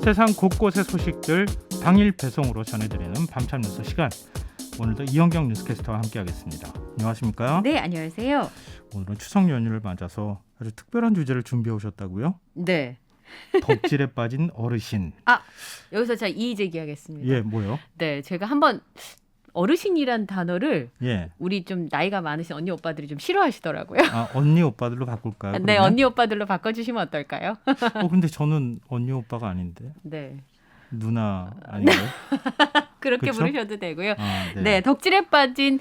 세상 곳곳의 소식들 당일 배송으로 전해드리는 밤참 뉴스 시간. 오늘도 이현경 뉴스캐스터와 함께하겠습니다. 안녕하십니까? 네, 안녕하세요. 오늘은 추석 연휴를 맞아서 아주 특별한 주제를 준비해 오셨다고요? 네. 덕질에 빠진 어르신. 여기서 제가 이의 제기하겠습니다. 예, 뭐요? 네, 제가 한번 어르신이란 단어를 예. 우리 좀 나이가 많으신 언니 오빠들이 좀 싫어하시더라고요. 언니 오빠들로 바꿀까요? 네, 그러면? 언니 오빠들로 바꿔주시면 어떨까요? 근데 저는 언니 오빠가 아닌데 네, 누나 아닌가요? 그렇게 그쵸? 부르셔도 되고요. 네. 네, 덕질에 빠진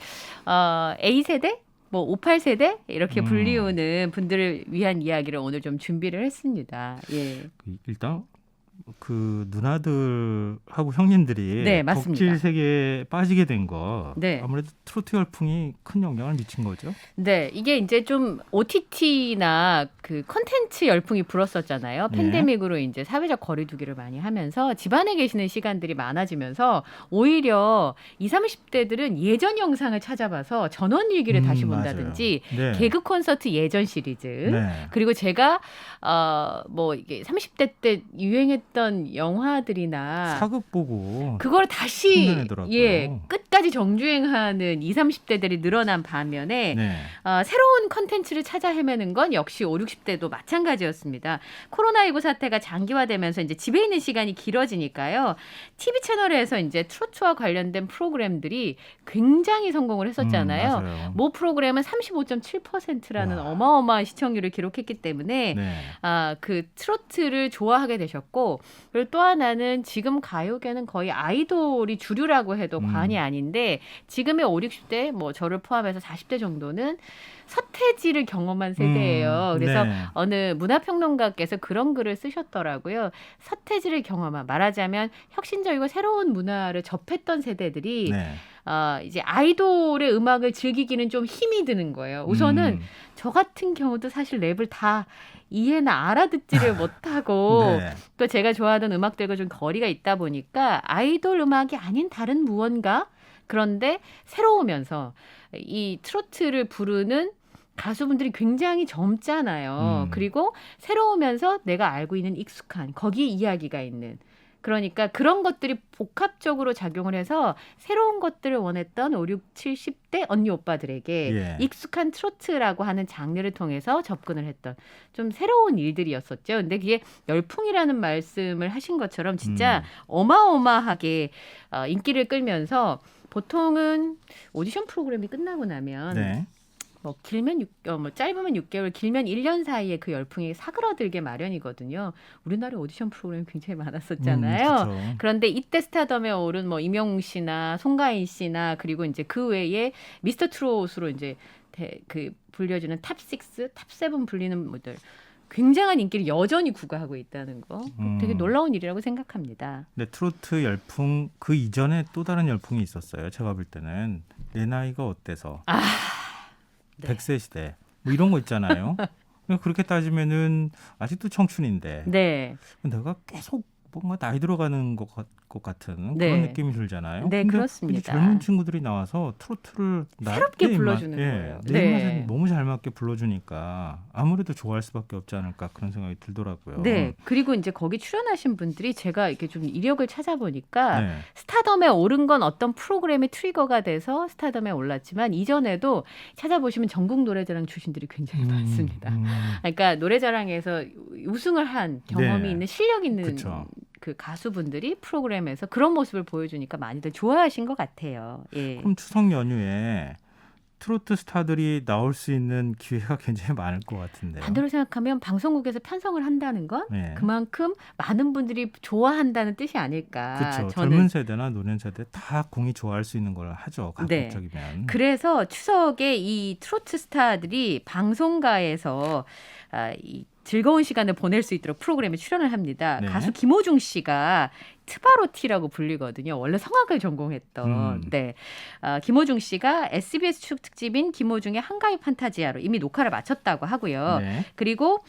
A 세대, 뭐 58 세대 이렇게 불리우는 분들을 위한 이야기를 오늘 좀 준비를 했습니다. 예. 일단 그 누나들하고 형님들이 네, 맞습니다. 덕질 세계에 빠지게 된 거 네. 아무래도 트로트 열풍이 큰 영향을 미친 거죠. 네, 이게 이제 좀 OTT나 그 컨텐츠 열풍이 불었었잖아요. 네. 팬데믹으로 이제 사회적 거리두기를 많이 하면서 집안에 계시는 시간들이 많아지면서 오히려 20, 30대들은 예전 영상을 찾아봐서 전원일기를 다시 본다든지 맞아요. 네. 개그 콘서트 예전 시리즈 네. 그리고 제가 뭐 이게 30대 때 유행했던 영화들이나 사극 보고 그걸 다시 흉내내더라고요. 끝까지 정주행하는 20, 30대들이 늘어난 반면에 네. 새로운 컨텐츠를 찾아 헤매는 건 역시 5, 60대도 마찬가지였습니다. 코로나19 사태가 장기화되면서 이제 집에 있는 시간이 길어지니까요. TV 채널에서 이제 트로트와 관련된 프로그램들이 굉장히 성공을 했었잖아요. 맞아요. 모 프로그램은 35.7%라는 와. 어마어마한 시청률을 기록했기 때문에 네. 그 트로트를 좋아하게 되셨고 그리고 또 하나는 지금 가요계는 거의 아이돌이 주류라고 해도 과언이 아닌데 지금의 5, 60대 뭐 저를 포함해서 40대 정도는 서태지를 경험한 세대예요. 그래서 네. 어느 문화평론가께서 그런 글을 쓰셨더라고요. 서태지를 경험한 말하자면 혁신적이고 새로운 문화를 접했던 세대들이 네. 이제 아이돌의 음악을 즐기기는 좀 힘이 드는 거예요. 우선은 저 같은 경우도 사실 랩을 다 이해나 알아듣지를 못하고 네. 또 제가 좋아하던 음악들과 좀 거리가 있다 보니까 아이돌 음악이 아닌 다른 무언가 그런데 새로우면서 이 트로트를 부르는 가수분들이 굉장히 젊잖아요. 그리고 새로우면서 내가 알고 있는 익숙한 거기에 이야기가 있는 그러니까 그런 것들이 복합적으로 작용을 해서 새로운 것들을 원했던 5, 6, 70대 언니 오빠들에게 예. 익숙한 트로트라고 하는 장르를 통해서 접근을 했던 좀 새로운 일들이었었죠. 근데 그게 열풍이라는 말씀을 하신 것처럼 진짜 어마어마하게 인기를 끌면서 보통은 오디션 프로그램이 끝나고 나면 네. 뭐 길면 뭐 짧으면 6개월, 길면 1년 사이에 그 열풍이 사그러들게 마련이거든요. 우리나라 오디션 프로그램이 굉장히 많았었잖아요. 그렇죠. 그런데 이때 스타덤에 오른 뭐 임영웅 씨나 송가인 씨나 그리고 이제 그 외에 미스터 트롯으로 이제 그 불려주는 탑6, 탑7 불리는 분들 굉장한 인기를 여전히 구가하고 있다는 거 되게 놀라운 일이라고 생각합니다. 근데 트로트 열풍 그 이전에 또 다른 열풍이 있었어요. 제가 볼 때는 내 나이가 어때서 네. 100세 시대 뭐 이런 거 있잖아요. 그렇게 따지면은 아직도 청춘인데 네. 내가 계속 뭔가 나이 들어가는 것 같은 네. 그런 느낌이 들잖아요. 네, 근데 그렇습니다. 이제 젊은 친구들이 나와서 트로트를 새롭게 불러주는 거예요. 내 입맛에 너무 잘 맞게 불러주니까 아무래도 좋아할 수밖에 없지 않을까 그런 생각이 들더라고요. 네. 그리고 이제 거기 출연하신 분들이 제가 이렇게 좀 이력을 찾아보니까 네. 스타덤에 오른 건 어떤 프로그램의 트리거가 돼서 스타덤에 올랐지만 이전에도 찾아보시면 전국 노래자랑 출신들이 굉장히 많습니다. 그러니까 노래자랑에서 우승을 한 경험이 네. 있는 실력 있는 그쵸. 그 가수분들이 프로그램에서 그런 모습을 보여주니까 많이들 좋아하신 것 같아요. 예. 그럼 추석 연휴에 트로트 스타들이 나올 수 있는 기회가 굉장히 많을 것 같은데요. 반대로 생각하면 방송국에서 편성을 한다는 건 네. 그만큼 많은 분들이 좋아한다는 뜻이 아닐까. 그렇죠. 저는 젊은 세대나 노년 세대 다 공이 좋아할 수 있는 걸 하죠. 네. 가급적이면. 그래서 추석에 이 트로트 스타들이 방송가에서 이 즐거운 시간을 보낼 수 있도록 프로그램에 출연을 합니다. 네. 가수 김호중 씨가 트바로티라고 불리거든요. 원래 성악을 전공했던. 네. 김호중 씨가 SBS 추 특집인 김호중의 한가위 판타지아로 이미 녹화를 마쳤다고 하고요. 네. 그리고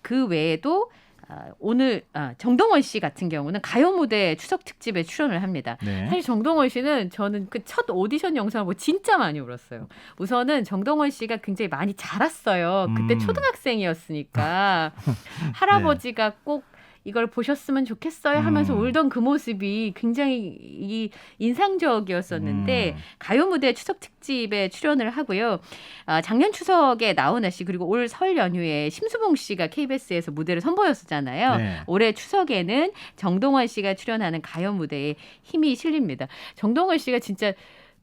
그 외에도 오늘 정동원 씨 같은 경우는 가요 무대 추석 특집에 출연을 합니다. 네. 사실 정동원 씨는 저는 그 첫 오디션 영상을 보고 진짜 많이 울었어요. 우선은 정동원 씨가 굉장히 많이 자랐어요. 그때 초등학생이었으니까 할아버지가 꼭 이걸 보셨으면 좋겠어요 하면서 울던 그 모습이 굉장히 인상적이었었는데 가요 무대 추석 특집에 출연을 하고요. 작년 추석에 나훈아 씨 그리고 올 설 연휴에 심수봉 씨가 KBS에서 무대를 선보였었잖아요. 네. 올해 추석에는 정동원 씨가 출연하는 가요 무대에 힘이 실립니다. 정동원 씨가 진짜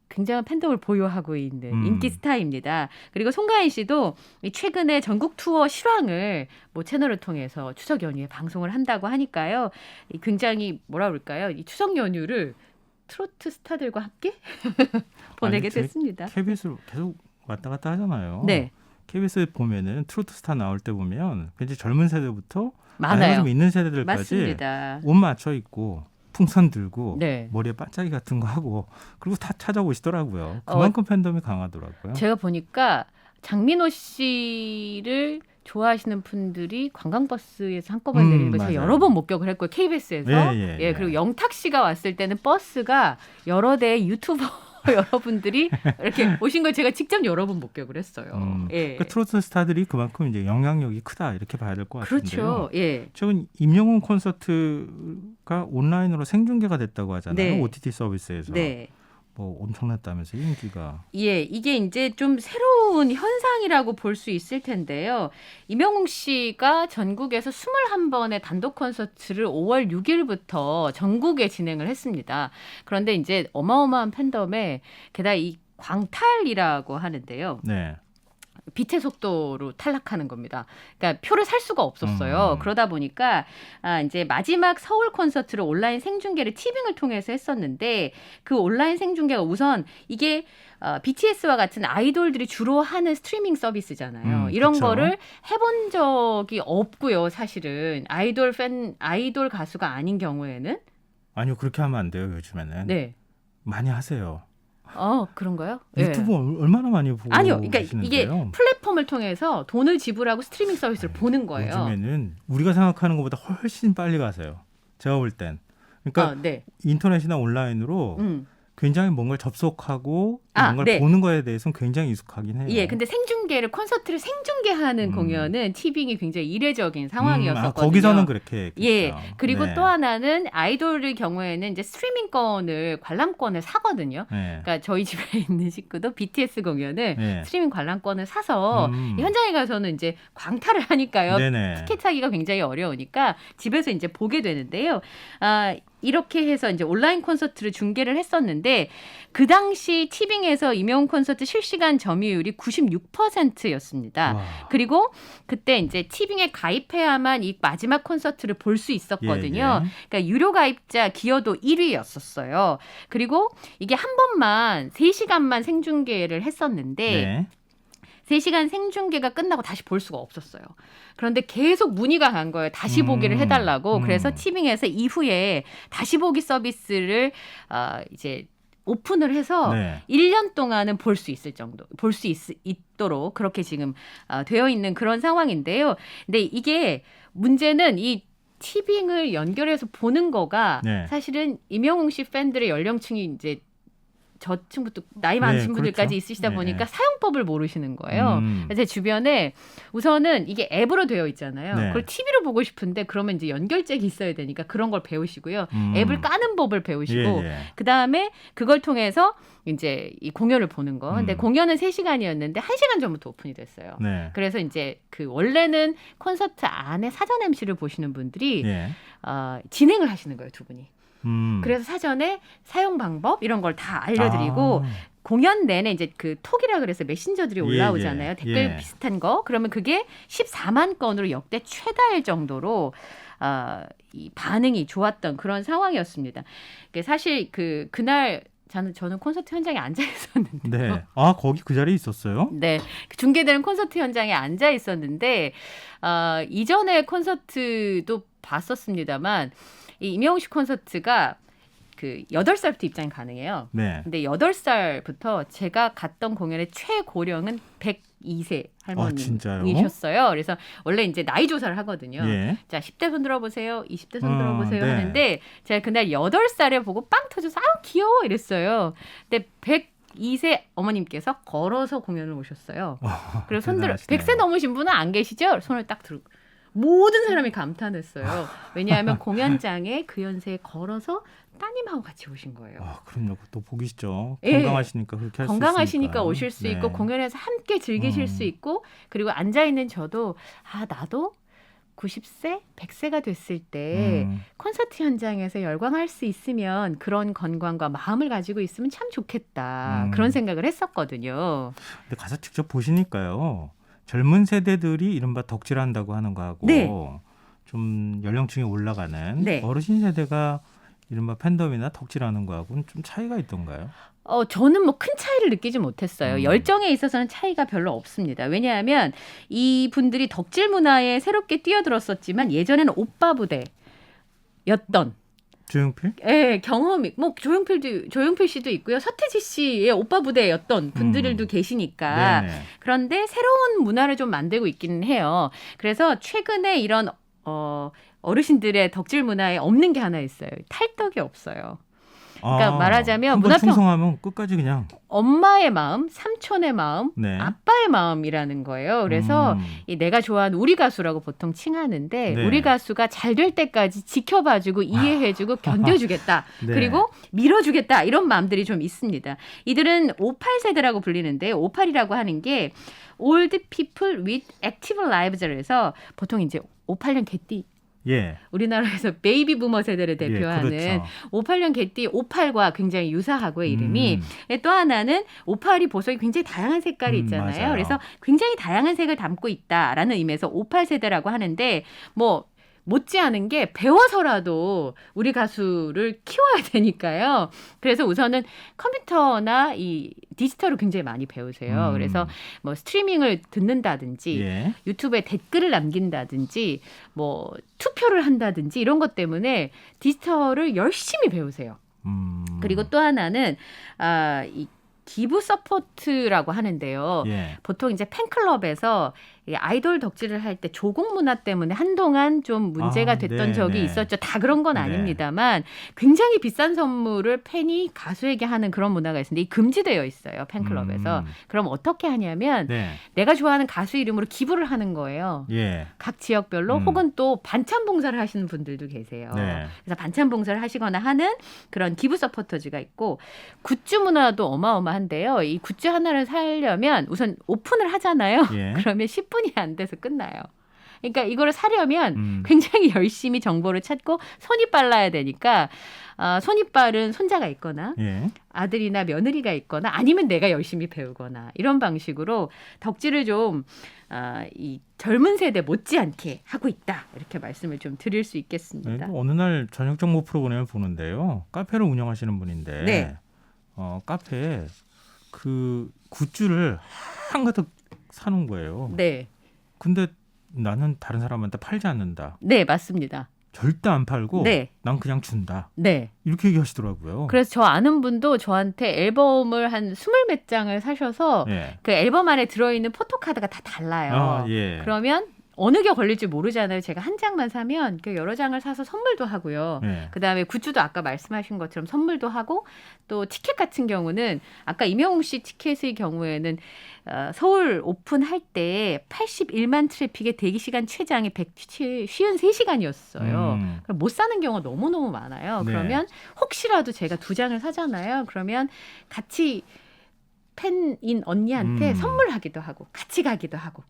굉장한 팬덤을 보유하고 있는 인기 스타입니다. 그리고 송가인 씨도 최근에 전국 투어 실황을 뭐 채널을 통해서 추석 연휴에 방송을 한다고 하니까요. 굉장히 뭐라 그럴까요? 이 추석 연휴를 트로트 스타들과 함께 보내게 됐습니다. KBS로 계속 왔다 갔다 하잖아요. 네. KBS 보면은 트로트 스타 나올 때 보면 굉장히 젊은 세대부터 나이가 많아요. 좀 있는 세대들까지 맞습니다. 옷 맞춰 입고 풍선 들고 네. 머리에 반짝이 같은 거 하고 그리고 다 찾아오시더라고요. 그만큼 팬덤이 강하더라고요. 제가 보니까 장민호 씨를 좋아하시는 분들이 관광버스에서 한꺼번에 내리는 걸 제가 맞아요. 여러 번 목격을 했고요. KBS에서. 예. 그리고 영탁 씨가 왔을 때는 버스가 여러 대의 유튜버 여러분들이 이렇게 오신 걸 제가 직접 여러 번 목격을 했어요. 예. 그 트로트 스타들이 그만큼 이제 영향력이 크다 이렇게 봐야 될 것 같은데요. 그렇죠. 예. 최근 임영웅 콘서트가 온라인으로 생중계가 됐다고 하잖아요. 네. OTT 서비스에서. 네. 뭐 엄청났다면서 인기가. 예, 이게 이제 좀 새로운 현상이라고 볼 수 있을 텐데요. 임영웅 씨가 전국에서 21번의 단독 콘서트를 5월 6일부터 전국에 진행을 했습니다. 그런데 이제 어마어마한 팬덤에 게다가 이 광탈이라고 하는데요. 네. 빛의 속도로 탈락하는 겁니다. 그러니까 표를 살 수가 없었어요. 그러다 보니까 이제 마지막 서울 콘서트를 온라인 생중계를 티빙을 통해서 했었는데 그 온라인 생중계가 우선 이게 BTS와 같은 아이돌들이 주로 하는 스트리밍 서비스잖아요. 이런 그쵸. 거를 해본 적이 없고요. 사실은 아이돌 가수가 아닌 경우에는 아니요, 그렇게 하면 안 돼요. 요즘에는. 네. 많이 하세요. 그런가요? 유튜브 예. 얼마나 많이 보고 아니요, 그러니까 계시는데요? 이게 플랫폼을 통해서 돈을 지불하고 스트리밍 서비스를 보는 거예요. 요즘에는 우리가 생각하는 것보다 훨씬 빨리 가세요. 제가 볼 땐. 그러니까 네. 인터넷이나 온라인으로 굉장히 뭔가를 접속하고 뭔가를 네. 보는 거에 대해서는 굉장히 익숙하긴 해요. 예, 근데 콘서트를 생중계하는 공연은 티빙이 굉장히 이래적인 상황이었었거든요. 거기서는 그렇게 했겠죠. 예, 그리고 네. 또 하나는 아이돌의 경우에는 이제 스트리밍권을 관람권을 사거든요. 네. 그러니까 저희 집에 있는 식구도 BTS 공연을 네. 스트리밍 관람권을 사서 현장에 가서는 이제 광탈을 하니까요. 네네. 티켓 사기가 굉장히 어려우니까 집에서 이제 보게 되는데요. 이렇게 해서 이제 온라인 콘서트를 중계를 했었는데 그 당시 티빙에서 임영웅 콘서트 실시간 점유율이 96%였습니다. 그리고 그때 이제 티빙에 가입해야만 이 마지막 콘서트를 볼 수 있었거든요. 예. 그러니까 유료 가입자 기여도 1위였었어요. 그리고 이게 한 번만 3시간만 생중계를 했었는데 네. 3시간 생중계가 끝나고 다시 볼 수가 없었어요. 그런데 계속 문의가 간 거예요. 다시 보기를 해달라고. 그래서 티빙에서 이후에 다시 보기 서비스를 이제 오픈을 해서 네. 1년 동안은 볼 수 있을 정도, 볼 수 있도록 그렇게 지금 되어 있는 그런 상황인데요. 근데 이게 문제는 이 티빙을 연결해서 보는 거가 네. 사실은 임영웅 씨 팬들의 연령층이 이제 저층부터 나이 많으신 분들까지 그렇죠. 있으시다 네. 보니까 사용법을 모르시는 거예요. 그래서 제 주변에 우선은 이게 앱으로 되어 있잖아요. 네. 그걸 TV로 보고 싶은데 그러면 이제 연결잭이 있어야 되니까 그런 걸 배우시고요. 앱을 까는 법을 배우시고 예. 그다음에 그걸 통해서 이제 이 공연을 보는 거. 근데 공연은 3시간이었는데 1시간 전부터 오픈이 됐어요. 네. 그래서 이제 그 원래는 콘서트 안에 사전 MC를 보시는 분들이 예. 진행을 하시는 거예요, 두 분이. 그래서 사전에 사용 방법 이런 걸 다 알려드리고 공연 내내 이제 그 톡이라 그래서 메신저들이 올라오잖아요. 예. 댓글 예. 비슷한 거. 그러면 그게 14만 건으로 역대 최다일 정도로 이 반응이 좋았던 그런 상황이었습니다. 사실 그날 저는 콘서트 현장에 앉아 있었는데. 네. 거기 그 자리에 있었어요? 네. 중계되는 콘서트 현장에 앉아 있었는데 이전에 콘서트도 봤었습니다만 이 임영웅 씨 콘서트가 그 8살부터 입장이 가능해요. 네. 근데 8살부터 제가 갔던 공연의 최고령은 102세 할머니이셨어요. 그래서 원래 이제 나이 조사를 하거든요. 예. 자, 10대 손 들어보세요. 20대 손 들어보세요 네. 하는데 제가 그날 8살에 보고 빵 터져서 귀여워 이랬어요. 근데 102세 어머님께서 걸어서 공연을 오셨어요. 그리고 손 들어 대단하시네요. 100세 넘으신 분은 안 계시죠? 손을 딱 들고 모든 사람이 감탄했어요. 왜냐하면 공연장에 그 연세에 걸어서 따님하고 같이 오신 거예요. 아, 그럼요. 또 복이시죠. 예. 건강하시니까 그렇게 할 수 있으니까. 건강하시니까 오실 수 있고 네. 공연에서 함께 즐기실 수 있고 그리고 앉아있는 저도 나도 90세, 100세가 됐을 때 콘서트 현장에서 열광할 수 있으면 그런 건강과 마음을 가지고 있으면 참 좋겠다. 그런 생각을 했었거든요. 근데 가서 직접 보시니까요. 젊은 세대들이 이른바 덕질한다고 하는 거하고 네. 좀 연령층이 올라가는 네. 어르신 세대가 이른바 팬덤이나 덕질하는 거하고는 좀 차이가 있던가요? 저는 뭐 큰 차이를 느끼지 못했어요. 음. 열정에 있어서는 차이가 별로 없습니다. 왜냐하면 이 분들이 덕질 문화에 새롭게 뛰어들었었지만 예전에는 오빠 부대였던 조용필? 경험이 뭐 조용필 씨도 있고요. 서태지 씨의 오빠 부대였던 분들도 계시니까 네네. 그런데 새로운 문화를 좀 만들고 있기는 해요. 그래서 최근에 이런 어르신들의 덕질 문화에 없는 게 하나 있어요. 탈덕이 없어요. 그러니까 말하자면 한번 문화평 충성하면 끝까지 그냥. 엄마의 마음, 삼촌의 마음, 네. 아빠의 마음이라는 거예요. 그래서 이 내가 좋아하는 우리 가수라고 보통 칭하는데 네. 우리 가수가 잘 될 때까지 지켜봐주고 이해해주고 견뎌주겠다. 네. 그리고 밀어주겠다. 이런 마음들이 좀 있습니다. 이들은 58세대라고 불리는데 58이라고 하는 게 Old People with Active Lives를 해서 보통 이제 58년 개띠 예. 우리나라에서 베이비 부머 세대를 대표하는 예, 그렇죠. 58년 개띠 58과 굉장히 유사하고요, 이름이. 또 하나는 58이 보석이 굉장히 다양한 색깔이 있잖아요. 맞아요. 그래서 굉장히 다양한 색을 담고 있다라는 의미에서 58세대라고 하는데 뭐 못지않은 게 배워서라도 우리 가수를 키워야 되니까요. 그래서 우선은 컴퓨터나 이 디지털을 굉장히 많이 배우세요. 그래서 뭐 스트리밍을 듣는다든지 예. 유튜브에 댓글을 남긴다든지 뭐 투표를 한다든지 이런 것 때문에 디지털을 열심히 배우세요. 그리고 또 하나는 이 기부 서포트라고 하는데요. 예. 보통 이제 팬클럽에서 이 아이돌 덕질을 할 때 조공 문화 때문에 한동안 좀 문제가 됐던 적이 있었죠. 다 그런 건 아닙니다만 굉장히 비싼 선물을 팬이 가수에게 하는 그런 문화가 있는데 이 금지되어 있어요. 팬클럽에서. 그럼 어떻게 하냐면 네. 내가 좋아하는 가수 이름으로 기부를 하는 거예요. 예. 각 지역별로 혹은 또 반찬 봉사를 하시는 분들도 계세요. 네. 그래서 반찬 봉사를 하시거나 하는 그런 기부 서포터즈가 있고 굿즈 문화도 어마어마한데요. 이 굿즈 하나를 사려면 우선 오픈을 하잖아요. 예. 그러면 10분이 안 돼서 끝나요. 그러니까 이거를 사려면 굉장히 열심히 정보를 찾고 손이 빨라야 되니까 손이 빠른 손자가 있거나 예. 아들이나 며느리가 있거나 아니면 내가 열심히 배우거나 이런 방식으로 덕질을 좀 이 젊은 세대 못지않게 하고 있다. 이렇게 말씀을 좀 드릴 수 있겠습니다. 네, 어느 날 저녁 정보 프로그램을 보는데요. 카페를 운영하시는 분인데 네. 카페에 그 굿즈를 한가득 사놓은 거예요. 네. 근데 나는 다른 사람한테 팔지 않는다. 네, 맞습니다. 절대 안 팔고 네. 난 그냥 준다. 네. 이렇게 얘기하시더라고요. 그래서 저 아는 분도 저한테 앨범을 한 20몇 장을 사셔서 예. 그 앨범 안에 들어있는 포토카드가 다 달라요. 예. 그러면 어느 게 걸릴지 모르잖아요. 제가 한 장만 사면 그 여러 장을 사서 선물도 하고요. 예. 그다음에 굿즈도 아까 말씀하신 것처럼 선물도 하고 또 티켓 같은 경우는 아까 임영웅 씨 티켓의 경우에는 서울 오픈할 때 81만 트래픽의 대기 시간 최장이 153시간이었어요. 그럼 못 사는 경우가 너무너무 많아요. 네. 그러면 혹시라도 제가 2장을 사잖아요. 그러면 같이 팬인 언니한테 선물하기도 하고 같이 가기도 하고.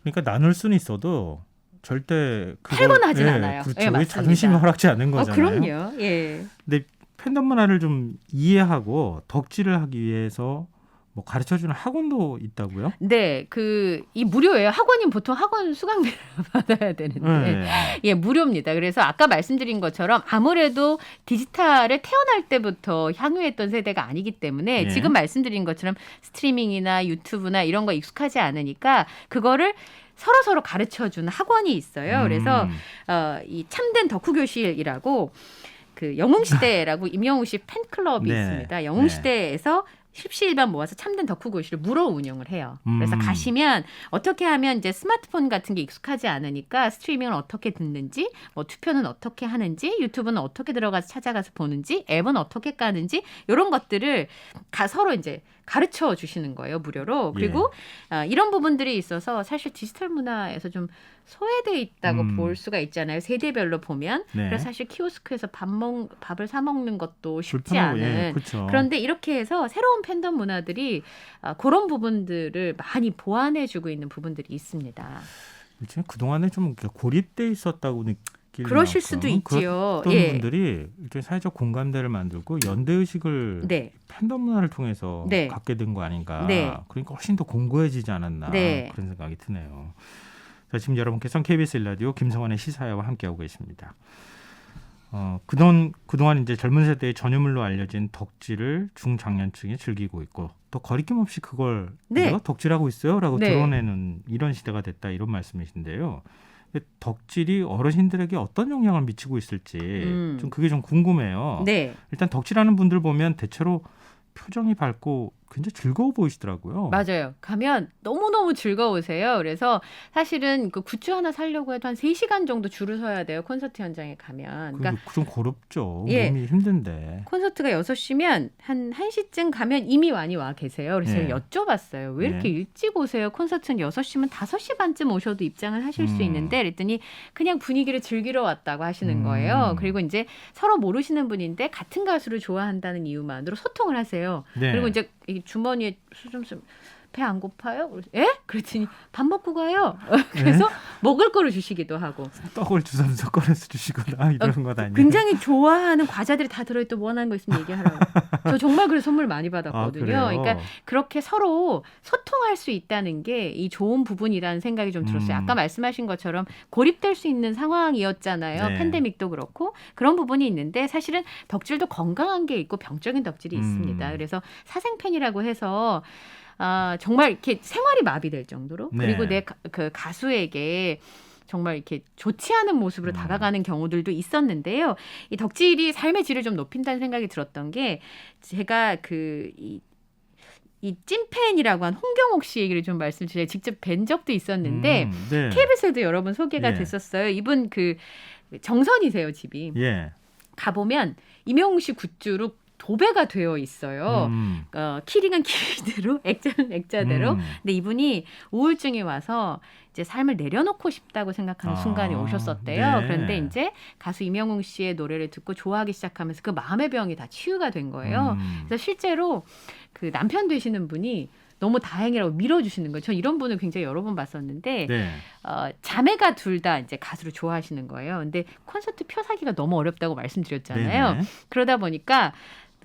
그러니까 나눌 수는 있어도 절대 팔거나 하진 않아요. 그렇죠. 예, 왜 맞습니다. 자존심이 허락지 않는 거잖아요. 그럼요. 예. 근데 팬덤 문화를 좀 이해하고 덕질을 하기 위해서 뭐 가르쳐주는 학원도 있다고요? 네, 이 무료예요. 학원은 보통 학원 수강비를 받아야 되는데, 네. 예, 무료입니다. 그래서 아까 말씀드린 것처럼 아무래도 디지털에 태어날 때부터 향유했던 세대가 아니기 때문에 네. 지금 말씀드린 것처럼 스트리밍이나 유튜브나 이런 거 익숙하지 않으니까 그거를 서로 가르쳐주는 학원이 있어요. 그래서 이 참된 덕후 교실이라고 그 영웅시대라고 임영웅 씨 팬클럽이 네. 있습니다. 영웅시대에서 십시일반 모아서 참된 덕후 교실을 무료 운영을 해요. 그래서 가시면 어떻게 하면 이제 스마트폰 같은 게 익숙하지 않으니까 스트리밍을 어떻게 듣는지, 뭐 투표는 어떻게 하는지, 유튜브는 어떻게 들어가서 찾아가서 보는지, 앱은 어떻게 까는지 이런 것들을 서로 이제 가르쳐 주시는 거예요, 무료로. 그리고 이런 부분들이 있어서 사실 디지털 문화에서 좀 소외돼 있다고 볼 수가 있잖아요. 세대별로 보면. 네. 그래서 사실 키오스크에서 밥을 사 먹는 것도 쉽지 불편하고, 않은. 그렇죠. 그런데 이렇게 해서 새로운 팬덤 문화들이 그런 부분들을 많이 보완해주고 있는 부분들이 있습니다. 그동안에 좀 고립돼 있었다고 느낄 그러실 만큼 수도 있지요. 그런 예. 분들이 이렇게 사회적 공감대를 만들고 연대의식을 네. 팬덤 문화를 통해서 네. 갖게 된 거 아닌가. 네. 그러니까 훨씬 더 공고해지지 않았나 네. 그런 생각이 드네요. 자, 지금 여러분께서는 KBS 1라디오 김성환의 시사회와 함께하고 계십니다. 그동안 이제 젊은 세대의 전유물로 알려진 덕질을 중장년층이 즐기고 있고 또 거리낌 없이 그걸 네. 내가 덕질하고 있어요라고 네. 드러내는 이런 시대가 됐다 이런 말씀이신데요. 덕질이 어르신들에게 어떤 영향을 미치고 있을지 좀 그게 좀 궁금해요. 네. 일단 덕질하는 분들 보면 대체로 표정이 밝고 굉장히 즐거워 보이시더라고요. 맞아요. 가면 너무너무 즐거우세요. 그래서 사실은 그 굿즈 하나 사려고 해도 한 3시간 정도 줄을 서야 돼요. 콘서트 현장에 가면. 그러니까 좀 고롭죠. 예. 몸이 힘든데. 콘서트가 6시면 한 1시쯤 가면 이미 많이 와 계세요. 그래서 예. 제가 여쭤봤어요. 왜 이렇게 예. 일찍 오세요? 콘서트는 6시면 5시 반쯤 오셔도 입장을 하실 수 있는데 그랬더니 그냥 분위기를 즐기러 왔다고 하시는 거예요. 그리고 이제 서로 모르시는 분인데 같은 가수를 좋아한다는 이유만으로 소통을 하세요. 네. 그리고 이제 이 주머니에 좀 배 안 고파요? 예? 그랬더니 밥 먹고 가요. 그래서 먹을 거를 주시기도 하고. 떡을 주섬주섬 꺼내서 주시거나 이런 것 아니에요? 굉장히 좋아하는 과자들이 다 들어있던 원하는 거 있으면 얘기하라고. 저 정말 그래서 선물 많이 받았거든요. 그래요? 그러니까 그렇게 서로 소통할 수 있다는 게 이 좋은 부분이라는 생각이 좀 들었어요. 아까 말씀하신 것처럼 고립될 수 있는 상황이었잖아요. 네. 팬데믹도 그렇고 그런 부분이 있는데 사실은 덕질도 건강한 게 있고 병적인 덕질이 있습니다. 그래서 사생팬이라고 해서 정말 이렇게 생활이 마비될 정도로 네. 그리고 그 가수에게 정말 이렇게 좋지 않은 모습으로 다가가는 경우들도 있었는데요. 이 덕질이 삶의 질을 좀 높인다는 생각이 들었던 게 제가 이 찐팬이라고 한 홍경옥 씨 얘기를 좀 말씀드려요. 직접 뵌 적도 있었는데 네. KBS에도 여러 번 소개가 예. 됐었어요. 이분 그 정선이세요, 집이. 예. 가보면 임영웅 씨 굿즈로 도배가 되어 있어요. 키링은 키링대로, 액자는 액자대로. 근데 이분이 우울증이 와서 이제 삶을 내려놓고 싶다고 생각하는 순간이 오셨었대요. 네. 그런데 이제 가수 임영웅 씨의 노래를 듣고 좋아하기 시작하면서 그 마음의 병이 다 치유가 된 거예요. 그래서 실제로 그 남편 되시는 분이 너무 다행이라고 밀어주시는 거예요. 전 이런 분을 굉장히 여러 번 봤었는데 네. 자매가 둘 다 이제 가수를 좋아하시는 거예요. 근데 콘서트 표 사기가 너무 어렵다고 말씀드렸잖아요. 네네. 그러다 보니까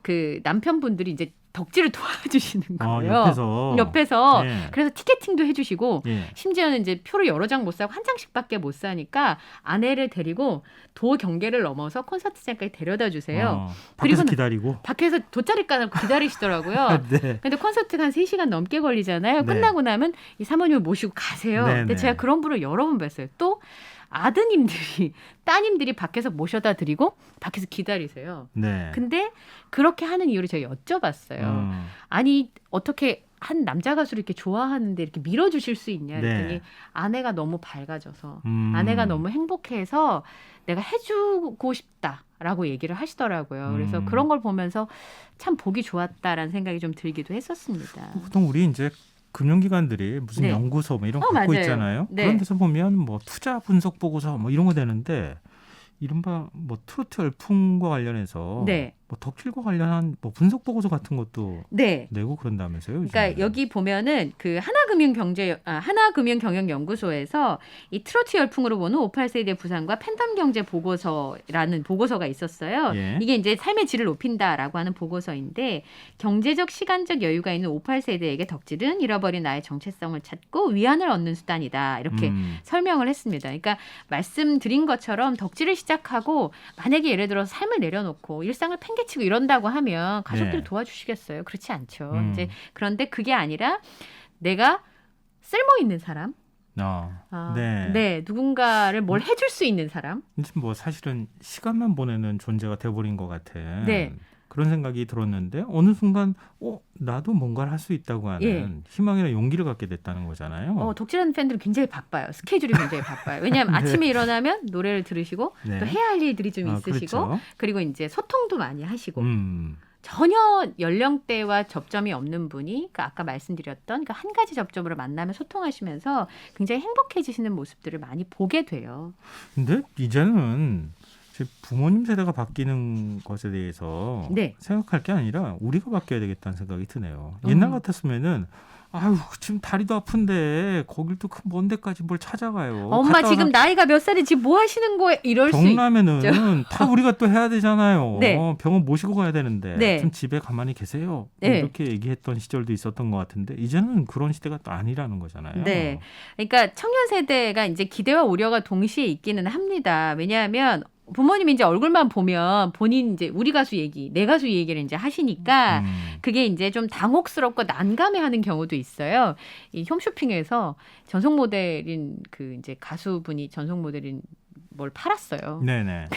그 남편분들이 이제 덕질을 도와주시는 거예요. 옆에서. 예. 그래서 티켓팅도 해주시고 예. 심지어는 이제 표를 여러 장 못 사고 한 장씩밖에 못 사니까 아내를 데리고 도 경계를 넘어서 콘서트장까지 데려다 주세요. 밖에서 그리고는 기다리고. 밖에서 돗자리 깔고 기다리시더라고요. 네. 근데 콘서트가 한 3시간 넘게 걸리잖아요. 네. 끝나고 나면 이 사모님을 모시고 가세요. 네, 근데 네. 제가 그런 분을 여러 번 뵀어요. 또 아드님들이 따님들이 밖에서 모셔다 드리고 밖에서 기다리세요. 네. 근데 그렇게 하는 이유를 제가 여쭤봤어요. 아니 어떻게 한 남자 가수를 이렇게 좋아하는데 이렇게 밀어주실 수 있냐 그랬더니 네. 아내가 너무 밝아져서 아내가 너무 행복해서 내가 해주고 싶다라고 얘기를 하시더라고요. 그래서 그런 걸 보면서 참 보기 좋았다라는 생각이 좀 들기도 했었습니다. 보통 우리 이제 금융기관들이 무슨 네. 연구소 뭐 이런 거 갖고 맞아요. 있잖아요. 네. 그런 데서 보면 뭐 투자 분석 보고서 뭐 이런 거 되는데 이른바 뭐 트로트 열풍과 관련해서 네. 뭐 덕질과 관련한 뭐 분석 보고서 같은 것도 네. 내고 그런다면서요? 그러니까 요즘에는. 여기 보면은 그 하나금융경영연구소에서 이 트로트 열풍으로 보는 58세대 부상과 팬덤 경제 보고서라는 보고서가 있었어요. 예. 이게 이제 삶의 질을 높인다라고 하는 보고서인데 경제적 시간적 여유가 있는 58세대에게 덕질은 잃어버린 나의 정체성을 찾고 위안을 얻는 수단이다. 이렇게 설명을 했습니다. 그러니까 말씀드린 것처럼 덕질을 시작하고 만약에 예를 들어서 삶을 내려놓고 일상을 팽개치고 이런다고 하면 가족들이 네. 도와주시겠어요? 그렇지 않죠. 이제 그런데 그게 아니라 내가 쓸모 있는 사람, 네. 누군가를 뭘 해줄 수 있는 사람, 이제 뭐 사실은 시간만 보내는 존재가 돼버린 것 같은 네. 그런 생각이 들었는데 어느 순간 나도 뭔가를 할 수 있다고 하는 예. 희망이나 용기를 갖게 됐다는 거잖아요. 덕질하는 팬들은 굉장히 바빠요. 스케줄이 굉장히 바빠요. 왜냐하면 네. 아침에 일어나면 노래를 들으시고 네. 또 해야 할 일들이 좀 있으시고 그렇죠. 그리고 이제 소통도 많이 하시고 전혀 연령대와 접점이 없는 분이 그러니까 아까 말씀드렸던 그 한 가지 접점으로 만나면 소통하시면서 굉장히 행복해지시는 모습들을 많이 보게 돼요. 근데 이제는 제 부모님 세대가 바뀌는 것에 대해서 네. 생각할 게 아니라 우리가 바뀌어야 되겠다는 생각이 드네요. 옛날 같았으면은 아유 지금 다리도 아픈데 거길 또 큰 먼 데까지 뭘 찾아가요. 엄마 갔다 지금 와서 나이가 몇 살이지 뭐 하시는 거예요? 이럴 수 병나면은 다 우리가 또 해야 되잖아요. 네. 병원 모시고 가야 되는데 네. 좀 집에 가만히 계세요. 네. 이렇게 얘기했던 시절도 있었던 것 같은데 이제는 그런 시대가 또 아니라는 거잖아요. 네. 그러니까 청년 세대가 이제 기대와 우려가 동시에 있기는 합니다. 왜냐하면 부모님이 이제 얼굴만 보면 본인 이제 우리 가수 얘기, 내 가수 얘기를 이제 하시니까 그게 이제 좀 당혹스럽고 난감해하는 경우도 있어요. 이 홈쇼핑에서 전속 모델인 그 이제 가수분이 전속 모델인 뭘 팔았어요. 네네.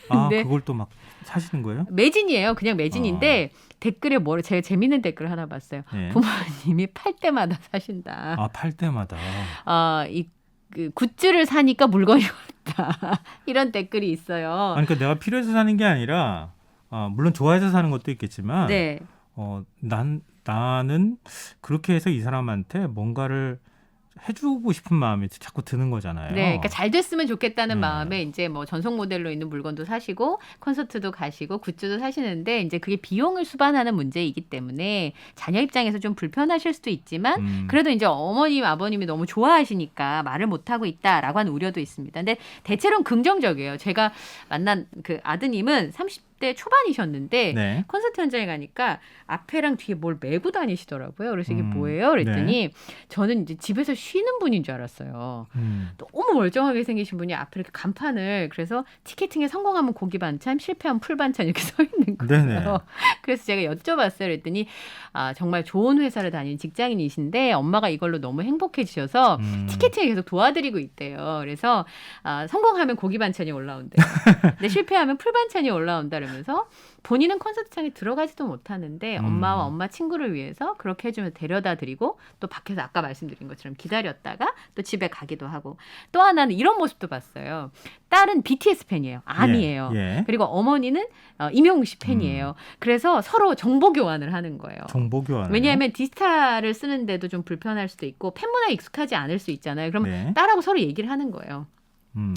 아 근데 그걸 또 막 사시는 거예요? 매진이에요. 그냥 매진인데 댓글에 뭐 제가 재밌는 댓글 하나 봤어요. 네. 부모님이 팔 때마다 사신다. 아 팔 때마다. 그 굿즈를 사니까 물건이 없다. 이런 댓글이 있어요. 아니, 그러니까 내가 필요해서 사는 게 아니라 물론 좋아해서 사는 것도 있겠지만 네. 나는 그렇게 해서 이 사람한테 뭔가를 해주고 싶은 마음이 자꾸 드는 거잖아요. 네, 그러니까 잘 됐으면 좋겠다는 네. 마음에 이제 뭐 전속 모델로 있는 물건도 사시고 콘서트도 가시고 굿즈도 사시는데 이제 그게 비용을 수반하는 문제이기 때문에 자녀 입장에서 좀 불편하실 수도 있지만 그래도 이제 어머님 아버님이 너무 좋아하시니까 말을 못 하고 있다라고 하는 우려도 있습니다. 근데 대체로는 긍정적이에요. 제가 만난 그 아드님은 30대 초반이셨는데 네. 콘서트 현장에 가니까 앞에랑 뒤에 뭘 메고 다니시더라고요. 그래서 이게 뭐예요? 네. 그랬더니 저는 이제 집에서 쉬는 분인 줄 알았어요. 너무 멀쩡하게 생기신 분이 앞에 이렇게 간판을 그래서 티켓팅에 성공하면 고기 반찬, 실패하면 풀 반찬 이렇게 써 있는 거예요. 네네. 그래서 제가 여쭤봤어요. 그랬더니 정말 좋은 회사를 다니는 직장인이신데 엄마가 이걸로 너무 행복해지셔서 티켓팅을 계속 도와드리고 있대요. 그래서 성공하면 고기 반찬이 올라온대요. 근데 실패하면 풀 반찬이 올라온다 그러면서 본인은 콘서트장에 들어가지도 못하는데 엄마와 엄마 친구를 위해서 그렇게 해주면 데려다 드리고 또 밖에서 아까 말씀드린 것처럼 기다렸다가 또 집에 가기도 하고 또 하나는 이런 모습도 봤어요. 딸은 BTS 팬이에요. 아미예요. 예. 그리고 어머니는 임영웅 씨 팬이에요. 그래서 서로 정보 교환을 하는 거예요. 정보 교환. 왜냐하면 디지털을 쓰는데도 좀 불편할 수도 있고 팬 문화에 익숙하지 않을 수 있잖아요. 그럼 네. 딸하고 서로 얘기를 하는 거예요.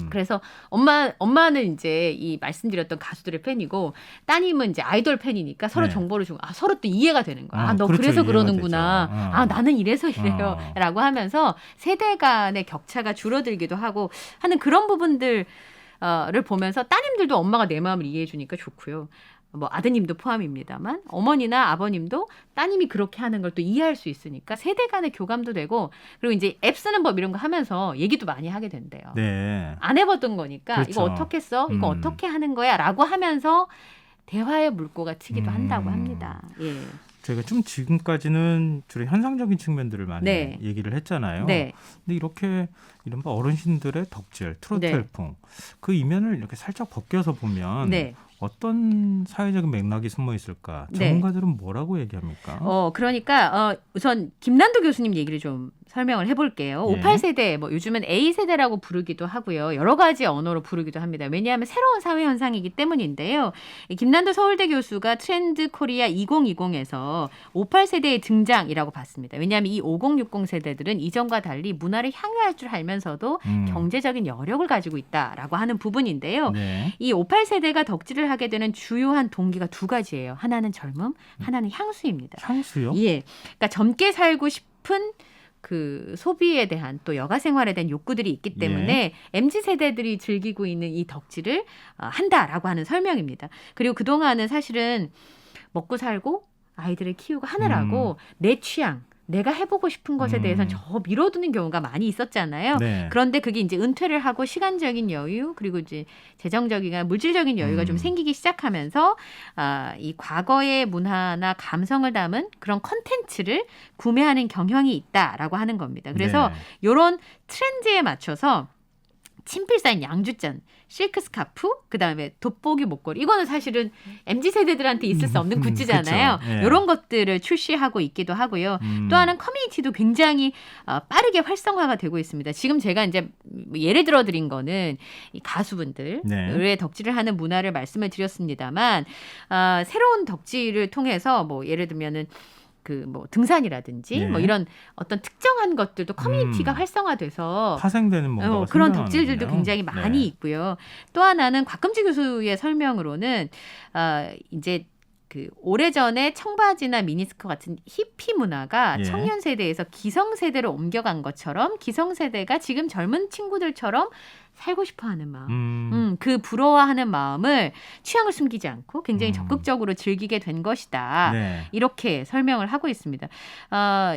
그래서 엄마는 이제 이 말씀드렸던 가수들의 팬이고 따님은 이제 아이돌 팬이니까 서로 네. 정보를 주고 서로 또 이해가 되는 거야. 너 그렇죠. 그래서 이해가 그러는구나. 되죠. 나는 이래서 이래요라고 하면서 세대 간의 격차가 줄어들기도 하고 하는 그런 부분들을 보면서 따님들도 엄마가 내 마음을 이해해 주니까 좋고요. 뭐 아드님도 포함입니다만 어머니나 아버님도 따님이 그렇게 하는 걸 또 이해할 수 있으니까 세대 간의 교감도 되고 그리고 이제 앱 쓰는 법 이런 거 하면서 얘기도 많이 하게 된대요. 네. 안 해봤던 거니까 그렇죠. 이거 어떻게 써? 이거 어떻게 하는 거야? 라고 하면서 대화의 물꼬가 트기도 한다고 합니다. 예. 제가 좀 지금까지는 주로 현상적인 측면들을 많이 네. 얘기를 했잖아요. 네. 근데 이렇게 이른바 어르신들의 덕질, 트로트 네. 열풍 그 이면을 이렇게 살짝 벗겨서 보면 네. 어떤 사회적인 맥락이 숨어 있을까? 전문가들은 뭐라고 얘기합니까? 그러니까 우선 김난도 교수님 얘기를 좀 설명을 해볼게요. 예. 58세대, 뭐 요즘은 A세대라고 부르기도 하고요. 여러 가지 언어로 부르기도 합니다. 왜냐하면 새로운 사회 현상이기 때문인데요. 이 김난도 서울대 교수가 트렌드 코리아 2020에서 58세대의 등장이라고 봤습니다. 왜냐하면 이 5060 세대들은 이전과 달리 문화를 향유할 줄 알면서도 경제적인 여력을 가지고 있다라고 하는 부분인데요. 네. 이 58세대가 덕질을 하게 되는 주요한 동기가 두 가지예요. 하나는 젊음, 하나는 향수입니다. 향수요? 예. 그러니까 젊게 살고 싶은 그 소비에 대한 또 여가 생활에 대한 욕구들이 있기 때문에 MZ 세대들이 즐기고 있는 이 덕질을 한다라고 하는 설명입니다. 그리고 그동안은 사실은 먹고 살고 아이들을 키우고 하느라고 내 취향, 내가 해보고 싶은 것에 대해서는 저 미뤄두는 경우가 많이 있었잖아요. 네. 그런데 그게 이제 은퇴를 하고 시간적인 여유 그리고 이제 재정적이나 물질적인 여유가 좀 생기기 시작하면서 이 과거의 문화나 감성을 담은 그런 컨텐츠를 구매하는 경향이 있다라고 하는 겁니다. 그래서 이런 트렌드에 맞춰서 친필 쌓인 양주잔, 실크 스카프, 그다음에 돋보기 목걸이. 이거는 사실은 MZ세대들한테 있을 수 없는 굿즈잖아요. 그쵸. 예. 이런 것들을 출시하고 있기도 하고요. 또 하나는 커뮤니티도 굉장히 빠르게 활성화가 되고 있습니다. 지금 제가 이제 예를 들어 드린 거는 이 가수분들의 네. 덕질을 하는 문화를 말씀을 드렸습니다만 새로운 덕질을 통해서 뭐 예를 들면은 그 뭐 등산이라든지 네. 뭐 이런 어떤 특정한 것들도 커뮤니티가 활성화돼서 파생되는 뭔가 그런 덕질들도 굉장히 많이 네. 있고요. 또 하나는 곽금지 교수의 설명으로는 이제 그 오래전에 청바지나 미니스커 같은 히피 문화가 예. 청년 세대에서 기성 세대로 옮겨간 것처럼 기성 세대가 지금 젊은 친구들처럼 살고 싶어하는 마음, 그 부러워하는 마음을 취향을 숨기지 않고 굉장히 적극적으로 즐기게 된 것이다. 네. 이렇게 설명을 하고 있습니다.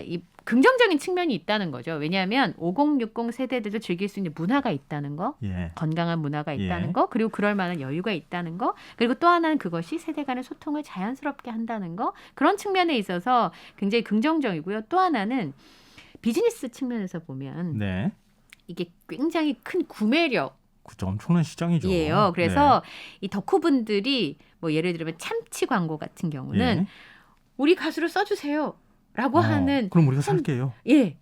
이 긍정적인 측면이 있다는 거죠. 왜냐하면 5060 세대들도 즐길 수 있는 문화가 있다는 거, 예. 건강한 문화가 있다는 예. 거, 그리고 그럴 만한 여유가 있다는 거, 그리고 또 하나는 그것이 세대 간의 소통을 자연스럽게 한다는 거, 그런 측면에 있어서 굉장히 긍정적이고요. 또 하나는 비즈니스 측면에서 보면 네. 이게 굉장히 큰 구매력 그죠. 엄청난 시장이죠. 이에요. 그래서 이 덕후분들이 뭐 예를 들면 참치 광고 같은 경우는 예. 우리 가수를 써주세요라고 하는 그럼 우리가 살게요. 예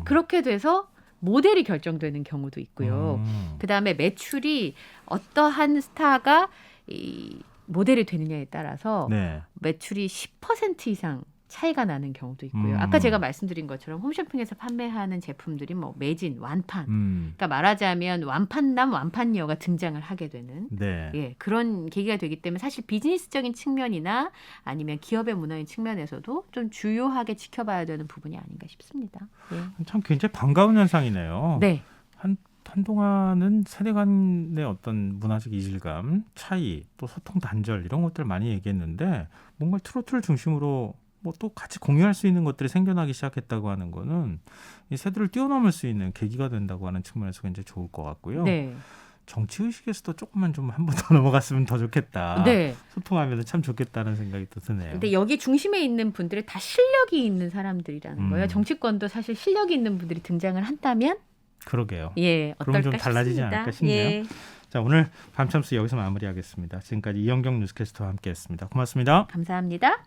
그렇게 돼서 모델이 결정되는 경우도 있고요. 그다음에 매출이 어떠한 스타가 이 모델이 되느냐에 따라서 네. 매출이 10% 이상 차이가 나는 경우도 있고요. 아까 제가 말씀드린 것처럼 홈쇼핑에서 판매하는 제품들이 뭐 매진, 완판. 그러니까 말하자면 완판남, 완판녀가 등장을 하게 되는 네. 예, 그런 계기가 되기 때문에 사실 비즈니스적인 측면이나 아니면 기업의 문화인 측면에서도 좀 주요하게 지켜봐야 되는 부분이 아닌가 싶습니다. 예. 참 굉장히 반가운 현상이네요. 네. 한동안은 세대 간의 어떤 문화적 이질감, 차이, 또 소통 단절 이런 것들 많이 얘기했는데 뭔가 트로트를 중심으로 뭐 또 같이 공유할 수 있는 것들이 생겨나기 시작했다고 하는 거는 이 세대를 뛰어넘을 수 있는 계기가 된다고 하는 측면에서 굉장히 좋을 것 같고요. 네. 정치 의식에서도 조금만 좀 한 번 더 넘어갔으면 더 좋겠다. 네. 소통하면서 참 좋겠다는 생각이 또 드네요. 근데 여기 중심에 있는 분들이 다 실력이 있는 사람들이라는 거예요. 정치권도 사실 실력이 있는 분들이 등장을 한다면 그러게요. 예, 그럼 어떨까 좀 달라지지 싶습니다. 않을까 싶네요. 예. 자, 오늘 밤참수 여기서 마무리하겠습니다. 지금까지 이현경 뉴스캐스터와 함께했습니다. 고맙습니다. 감사합니다.